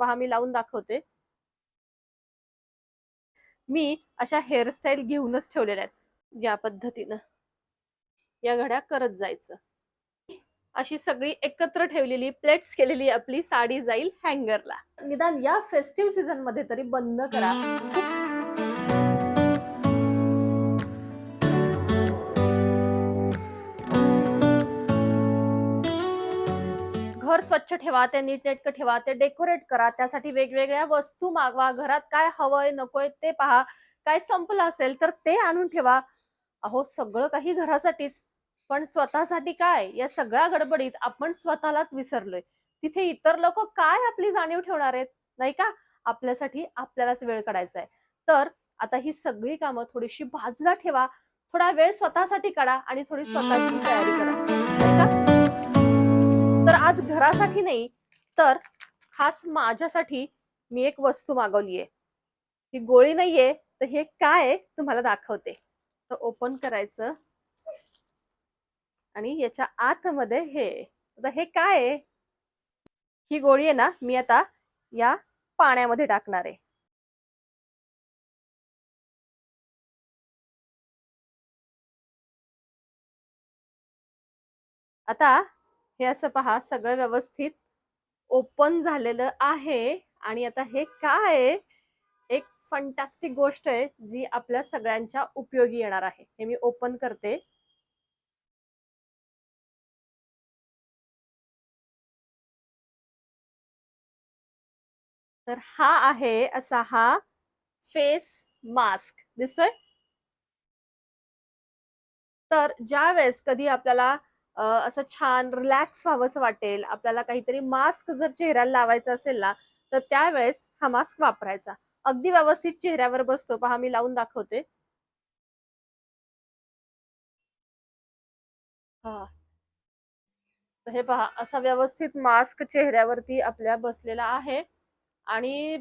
पहा मी लावून दाखवते. मी अशा हेअरस्टाईल घेऊनच ठेवलेल्या आहेत. या पद्धतीनं या घड्या करत जायचं. अशी सगळी एकत्र ठेवलेली प्लेट्स केलेली आपली साडी जाईल हँगरला. निदान या फेस्टिव्ह सीझन मध्ये तरी बंद करा. घर स्वच्छ ठेवा, ते नीटनेटकं ठेवा, ते डेकोरेट करा, त्यासाठी वेगवेगळ्या वस्तू मागवा, घरात काय हवंय नकोय ते पहा, काय संपलं असेल तर ते आणून ठेवा. अहो सगळं काही घरासाठीच, पण स्वतःसाठी काय? या सगळ्या गडबडीत आपण स्वतःलाच विसरलोय. तिथे इतर लोक काय आपली जाणीव ठेवणार आहेत, नाही का? आपल्यासाठी आपल्यालाच वेळ काढायचा आहे. तर आता ही सगळी कामं थोडीशी बाजूला ठेवा, थोडा वेळ स्वतःसाठी काढा आणि थोडी स्वतःची तयारी करा, नाही का? तर आज घरासाठी नाही तर खास माझ्यासाठी मी एक वस्तू मागवलीये. ही गोळी नाहीये, तर हे काय आहे तुम्हाला दाखवते. तर ओपन करायचं आणि याच्या आतमध्ये हे. आता हे काय आहे? ही गोळी आहे ना, मी आता या पाण्यामध्ये टाकणार आहे. आता हे असं पहा, सगळं व्यवस्थित ओपन झालेलं आहे. आणि आता हे काय आहे? एक फंटास्टिक गोष्ट आहे जी आपल्या सगळ्यांच्या उपयोगी येणार आहे. हे मी ओपन करते. तर हा आहे असा हा फेस मास्क, दिसतोय? तर ज्या वेळेस कधी आपल्याला असं छान रिलॅक्स व्हावंसं वाटेल, आपल्याला काहीतरी मास्क जर चेहऱ्याला लावायचा असेल ना, तर त्यावेळेस हा मास्क वापरायचा. अगदी व्यवस्थित चेहऱ्यावर बसतो. पहा मी लावून दाखवते. हा, तर हे पहा असा व्यवस्थित मास्क चेहऱ्यावरती आपल्या बसलेला आहे. आणि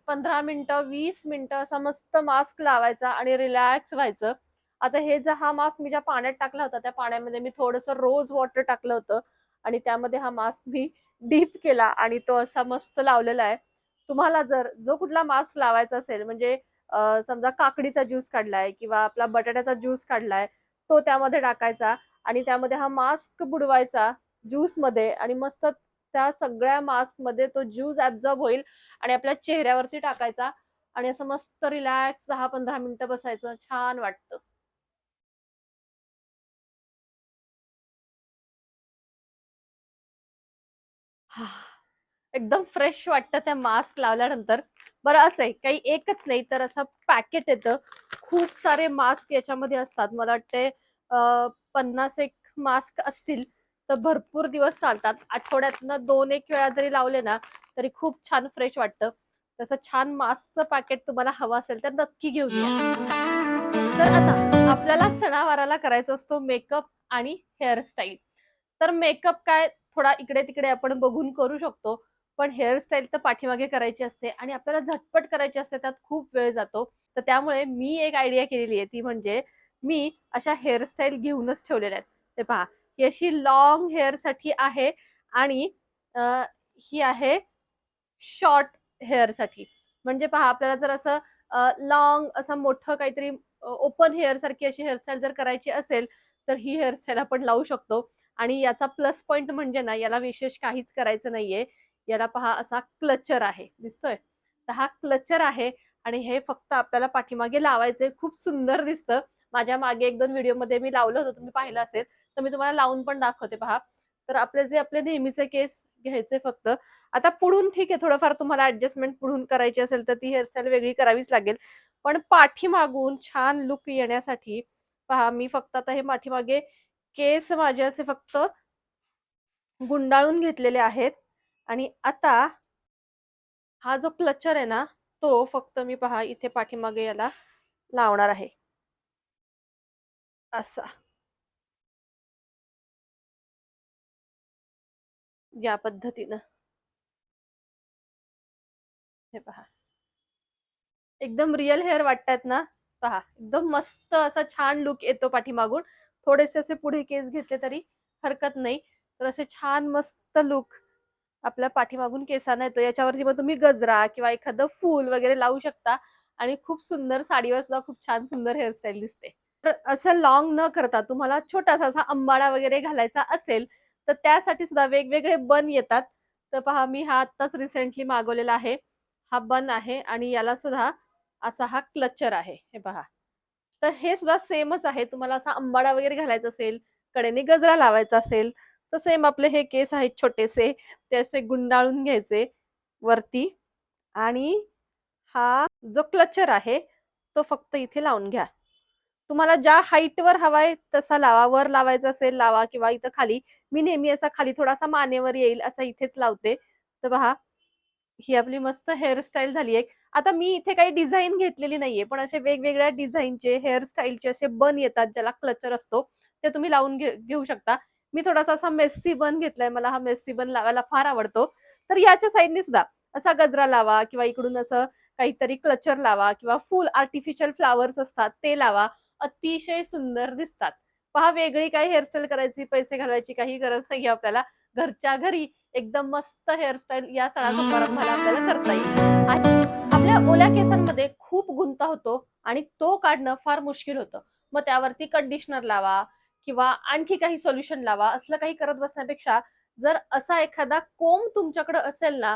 15 मिनिटं 20 मिनिटं असा मस्त मास्क लावायचा आणि रिलॅक्स व्हायचं. आता हे जर हा मास्क मी ज्या पाण्यात टाकला होता, त्या पाण्यामध्ये मी थोडंसं रोज वॉटर टाकलं होतं आणि त्यामध्ये हा मास्क मी डीप केला आणि तो असा मस्त लावलेला आहे. तुम्हाला जर जो कुठला मास्क लावायचा असेल, म्हणजे समजा काकडीचा ज्यूस काढलाय किंवा आपला बटाट्याचा ज्यूस काढलाय, तो त्यामध्ये टाकायचा आणि त्यामध्ये हा मास्क बुडवायचा ज्यूस मध्ये आणि मस्त त्या सगळ्या मास्क मध्ये तो ज्यूस ऍब्झॉर्ब होईल आणि आपल्या चेहऱ्यावरती टाकायचा आणि असं मस्त रिलॅक्स 10-15 मिनिटं बसायचं. छान वाटतं. हा, एकदम फ्रेश वाटतं त्या मास्क लावल्यानंतर. बरं असं आहे, काही एकच नाही तर असं पॅकेट येतं. खूप सारे मास्क याच्यामध्ये असतात. मला वाटते 50 एक मास्क असतील. तर भरपूर दिवस चालतात. आठवड्यातनं 2-1 वेळा जरी लावले ना, तरी खूप छान फ्रेश वाटतं. तसं छान मास्कचं पॅकेट तुम्हाला हवं असेल तर नक्की घेऊन या. तर आता आपल्याला सणावाराला करायचा असतो मेकअप आणि हेअरस्टाईल. तर मेकअप काय थोडा इकडे तिकडे आपण बघून करू शकतो, पण हेअरस्टाईल तर पाठीमागे करायची असते आणि आपल्याला झटपट करायची असते, त्यात खूप वेळ जातो. तर त्यामुळे मी एक आयडिया केलेली आहे, ती म्हणजे मी अशा हेअरस्टाईल घेऊनच ठेवलेल्या आहेत. ते पहा, ही अशी लॉंग हेअरसाठी आहे आणि अ, ही आहे शॉर्ट हेअरसाठी. म्हणजे पहा आपल्याला जर असं लॉंग असं मोठं काहीतरी ओपन हेअर सारखी अशी हेअरस्टाईल जर करायची असेल, तर ही हेअरस्टाईल आपण लावू शकतो. आणि याचा प्लस पॉइंट म्हणजे ना, याला विशेष काहीच करायचं नाहीये. याला पहा असा क्लचर आहे, दिसतोय? तर हा क्लचर आहे आणि हे फक्त आपल्याला पाठीमागे लावायचंय. खूप सुंदर दिसतं. माझ्या मागे 1-2 व्हिडिओमध्ये मी लावलं होतं, तुम्ही पाहिलं असेल. तर मी तुम्हाला लावून पण दाखवते पहा. तर आपले नेहमीचे केस घ्यायचे फक्त. आता पुढून ठीक आहे, थोडंफार तुम्हाला ऍडजस्टमेंट पुढून करायची असेल तर ती हेअरस्टाईल वेगळी करावीच लागेल. पण पाठीमागून छान लुक येण्यासाठी पहा मी फक्त आता हे पाठीमागे केस माझे असे फक्त गुंडाळून घेतलेले आहेत आणि आता हा जो क्लचर आहे ना, तो फक्त मी पहा इथे पाठीमागे याला लावणार आहे असा, या पद्धतीनं. हे पहा, एकदम रिअल हेअर वाटतात ना? पहा एकदम मस्त असा छान लुक येतो पाठीमागून. थोडेसे असे पुढे केस घेतले तरी हरकत नाही. तर असे छान मस्त लुक आपल्या पाठीमागून केसांना येतो. याच्यावरती मग तुम्ही गजरा किंवा एखादं फूल वगैरे लावू शकता आणि खूप सुंदर साडीवर सुद्धा खूप छान सुंदर हेअरस्टाईल दिसते. तर असं लाँग न करता तुम्हाला छोटासा असा अंबाडा वगैरे घालायचा असेल, तर त्यासाठी सुद्धा वेगवेगळे बन येतात. तर पहा मी हा आत्ताच रिसेंटली मागवलेला आहे. हा बन आहे आणि याला सुद्धा असा हा क्लचर आहे. हे पहा. तर हे सुद्धा सेमच आहे. तुम्हाला असा अंबाडा वगैरे घालायचा असेल, कडेने गजरा लावायचा असेल, तर सेम आपले हे केस आहेत छोटेसे, ते असे गुंडाळून घ्यायचे वरती आणि हा जो क्लचर आहे, तो फक्त इथे लावून घ्या. तुम्हाला ज्या हाईटवर हवाय तसा लावा. वर लावायचा असेल लावा किंवा इथं खाली. मी नेहमी असा खाली थोडासा मानेवर येईल असा इथेच लावते. तर पहा, ही आपली मस्त हेअरस्टाईल झाली एक. आता मी इथे काही डिझाइन घेतलेली नाहीये, पण असे वेगवेगळ्या डिझाइनचे हेअरस्टाईलचे असे बन येतात ज्याला क्लचर असतो. ते तुम्ही लावून घेऊ शकता. मी थोडासा असा मेस्सी बन घेतलाय. मला हा मेस्सी बन लावायला फार आवडतो. तर याच्या साइडनी सुद्धा असा गजरा लावा किंवा इकडून असं काहीतरी क्लचर लावा किंवा फुल आर्टिफिशियल फ्लॉवर्स असतात ते लावा. अतिशय सुंदर दिसतात. पहा वेगळी काही हेअरस्टाईल करायची, पैसे घालवायची काही गरज नाहीये आपल्याला. घरच्या घरी एकदम मस्त हेअरस्टाईल या सणा-समारंभाला आपल्याला करता येईल. आणि आपल्या ओल्या केसांमध्ये खूप गुंता होतो आणि तो काढणं फार मुश्किल होतं. मग त्यावरती कंडिशनर लावा किंवा आणखी काही सोल्युशन लावा. असलं काही करत बसण्यापेक्षा जर असा एखादा कोंब तुमच्याकडे असेल ना,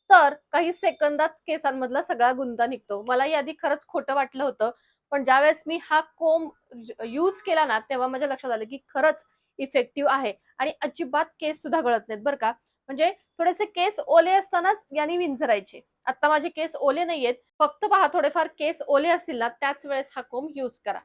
तर काही सेकंदात केसांमधला सगळा गुंता निघतो. मलाही आधी खरंच खोटं वाटलं होतं. पण ज्यावेळेस मी हा कोंब यूज केला ना, तेव्हा माझ्या लक्षात आलं की खरंच इफेक्टिव्ह आहे आणि अजिबात केस सुद्धा गळत नाहीत बरं का. म्हणजे थोडेसे केस ओले असतानाच याने विंचरायचे. आता माझे केस ओले नाहीयेत. फक्त पहा थोडेफार केस ओले असतील ना, त्याच वेळेस हा कोंब यूज करा.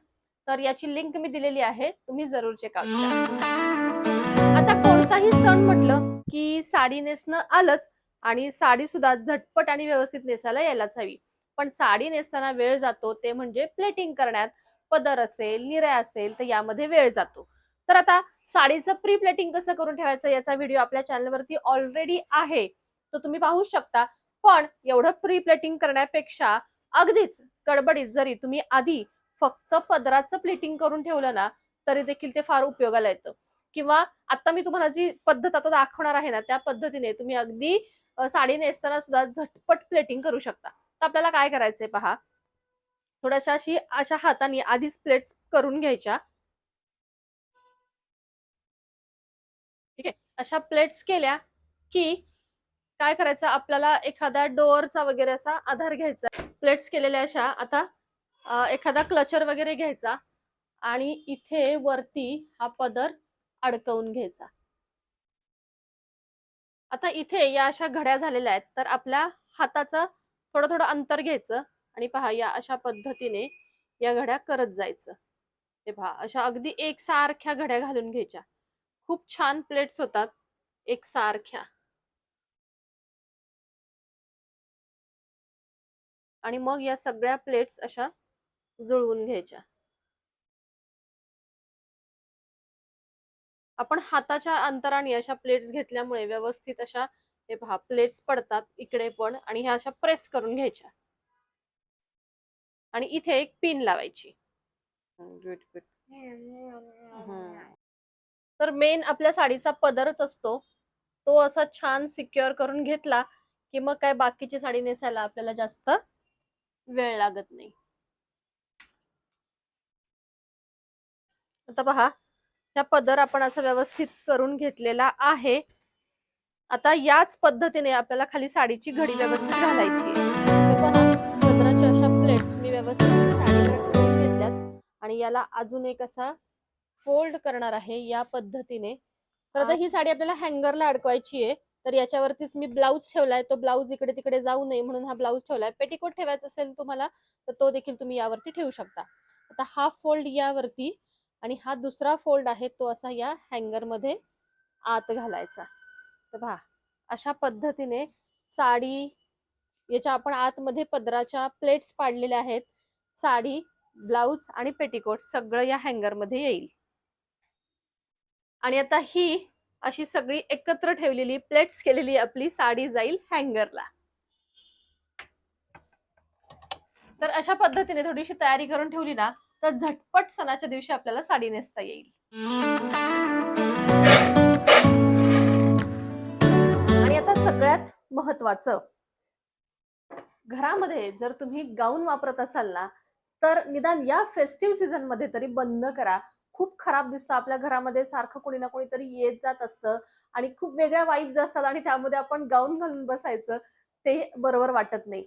तर याची लिंक मी दिलेली आहे. तुम्ही जरूर चेकआउट करा. आता कोणताही सण म्हटलं की साडी नेसणं आलंच आणि साडी सुद्धा झटपट आणि व्यवस्थित नेसायला यायलाच हवी. पण साडी नेसताना वेळ जातो ते म्हणजे प्लेटिंग करण्यात. पदर असेल, निऱ्या असेल तर यामध्ये वेळ जातो. तर आता साडीचं प्री प्लेटिंग कसं करून ठेवायचं याचा व्हिडिओ आपल्या चॅनलवरती ऑलरेडी आहे. तो तुम्ही पाहू शकता. पण एवढं प्री प्लेटिंग करण्यापेक्षा अगदीच गडबडीत जरी तुम्ही आधी फक्त पदराचं प्लेटिंग करून ठेवलं ना, तरी देखील ते फार उपयोगाला येतं. किंवा आता मी तुम्हाला जी पद्धत आता दाखवणार आहे ना, त्या पद्धतीने तुम्ही अगदी साडी नेसताना सुद्धा झटपट प्लेटिंग करू शकता. तर आपल्याला काय करायचंय पहा. थोड्याशा अशा हाताने आधीच प्लेट्स करून घ्यायच्या. ठीक आहे. अशा प्लेट्स केल्या की काय करायचं आपल्याला एखाद्या डोअरचा वगैरे असा आधार घ्यायचा. प्लेट्स केलेल्या अशा आता एखादा क्लचर वगैरे घ्यायचा आणि इथे वरती हा पदर अडकवून घ्यायचा. आता इथे या अशा घड्या झालेल्या आहेत तर आपल्या हाताचं थोडं थोडं अंतर घ्यायचं आणि पहा या अशा पद्धतीने या घड्या करत जायचं. हे पहा अशा अगदी एकसारख्या घड्या घालून घ्यायच्या. खूप छान प्लेट्स होतात एकसारख्या. आणि मग या सगळ्या प्लेट्स अशा जुळवून घ्यायच्या. आपण हाताच्या अंतराने अशा प्लेट्स घेतल्यामुळे व्यवस्थित अशा हे पहा प्लेट्स पडतात इकडे पण आणि ह्या अशा प्रेस करून घ्यायच्या आणि इथे एक पिन लावायची. Good good. तर मेन आपल्या साडीचा पदरच असतो. तो असा छान सिक्युअर करून घेतला की मग काय बाकीची साडी नेसायला आपल्याला जास्त वेळ लागत नाही. आता पहा हा पदर आपण असं व्यवस्थित करून घेतलेला आहे. आता याच पद्धतीने आपल्याला खाली साडीची घडी व्यवस्थित घालायची आहे. तर पहा पदराच्या अशा प्लेट्स मी व्यवस्थित साडीवर ठेवून घेतल्यात आणि याला अजून एक असा फोल्ड करणार आहे या पद्धतीने. तर आता ही साडी आपल्याला हँगरला अडकवायची आहे. तर याच्यावरतीच मी ब्लाऊज ठेवलाय. तो ब्लाऊज इकडे तिकडे जाऊ नये म्हणून हा ब्लाऊज ठेवलाय. पेटिकोट ठेवायचा असेल तुम्हाला तर तो देखील तुम्ही यावरती ठेवू शकता. आता हा फोल्ड यावरती आणि हा दुसरा फोल्ड आहे तो असा या हँगर मध्ये आत घालायचा. तर पहा अशा पद्धतीने साडी याच्या आपण आतमध्ये पदराच्या प्लेट्स पाडलेल्या आहेत. साडी, ब्लाऊज आणि पेटिकोट सगळं या हँगर मध्ये येईल. आणि आता ही अशी सगळी एकत्र ठेवलेली प्लेट्स केलेली आपली साडी जाईल हँगरला. तर अशा पद्धतीने थोडीशी तयारी करून ठेवली ना तर झटपट सणाच्या दिवशी आपल्याला साडी नेसता येईल. आणि आता सगळ्यात महत्वाचं, घरामध्ये जर तुम्ही गाऊन वापरत असाल ना, तर निदान या फेस्टिव्ह सीझन मध्ये तरी बंद करा. खूप खराब दिसतं आपल्या घरामध्ये, सारखं कोणी ना कोणीतरी येत जात असतं आणि खूप वेगळ्या वाइब्स असतात आणि त्यामध्ये आपण गाऊन घालून बसायचं, ते बरोबर वाटत नाही.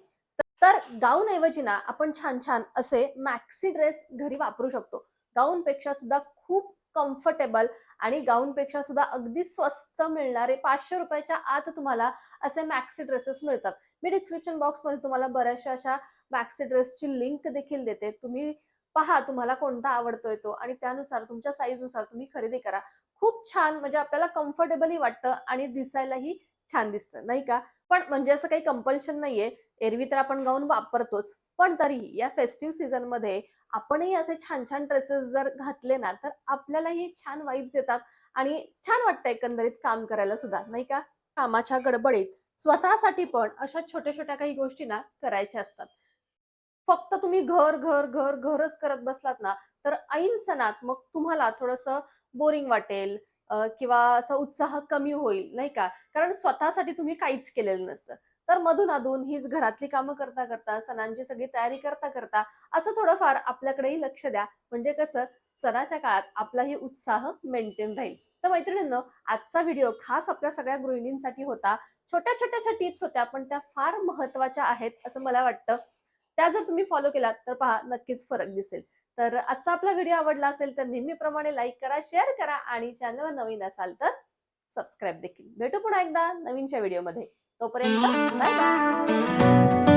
तर गाऊन ऐवजी ना आपण छान छान असे मॅक्सी ड्रेस घरी वापरू शकतो. गाऊन पेक्षा सुद्धा खूप कम्फर्टेबल आणि गाऊन पेक्षा सुद्धा अगदी स्वस्त मिळणारे ₹500 आत तुम्हाला असे मॅक्सी ड्रेसेस मिळतात. मी डिस्क्रिप्शन बॉक्समध्ये तुम्हाला बऱ्याचशा अशा मॅक्सी ड्रेसची लिंक देखील देते. तुम्ही पहा तुम्हाला कोणता आवडतोय तो आणि त्यानुसार तुमच्या साईजनुसार तुम्ही खरेदी करा. खूप छान, म्हणजे आपल्याला कम्फर्टेबलही वाटतं आणि दिसायलाही छान दिसतं, नाही का? पण म्हणजे असं काही कंपल्शन नाहीये. एरवी तर आपण गाऊन वापरतोच. पण तरीही या फेस्टिव्ह सीझनमध्ये आपणही असे छान-छान ड्रेसेस जर घातले ना, तर आपल्यालाही छान वाइब्स येतात आणि छान वाटतं एकंदरीत काम करायला सुद्धा, नाही का? कामाच्या गडबडीत स्वतःसाठी पण अशा छोट्या-छोट्या काही गोष्टी ना करायच्या असतात. फक्त तुम्ही घर, घर, घर, घरच करत बसलात ना, तर ऐन सणात मग तुम्हाला थोडंसं बोरिंग वाटेल किंवा असा उत्साह कमी होईल, नाही का? कारण स्वतःसाठी तुम्ही काहीच केलेलं नसतं. तर मधून-अधून हीच घरातली कामं करता-करता, सणांची सगळी तयारी करता-करता असं थोडंफार आपल्याकडेही लक्ष द्या. म्हणजे कसं सणाच्या काळात आपलाही उत्साह मेंटेन राहील. तर मैत्रिणींनो, आजचा व्हिडिओ खास आपल्या सगळ्या गृहिणींसाठी होता. छोट्या-छोट्याशा टिप्स होत्या, पण त्या फार महत्त्वाच्या आहेत असं मला वाटतं. त्या जर तुम्ही फॉलो केलात तर पहा नक्कीच फरक दिसेल. तर आजचा आपला व्हिडिओ आवडला असेल तर नेहमीप्रमाणे लाईक करा, शेअर करा आणि चॅनलवर नवीन असाल तर सबस्क्राईब देखील. भेटू पुन्हा एकदा नवीनच्या व्हिडिओमध्ये. तोपर्यंत बाय बाय.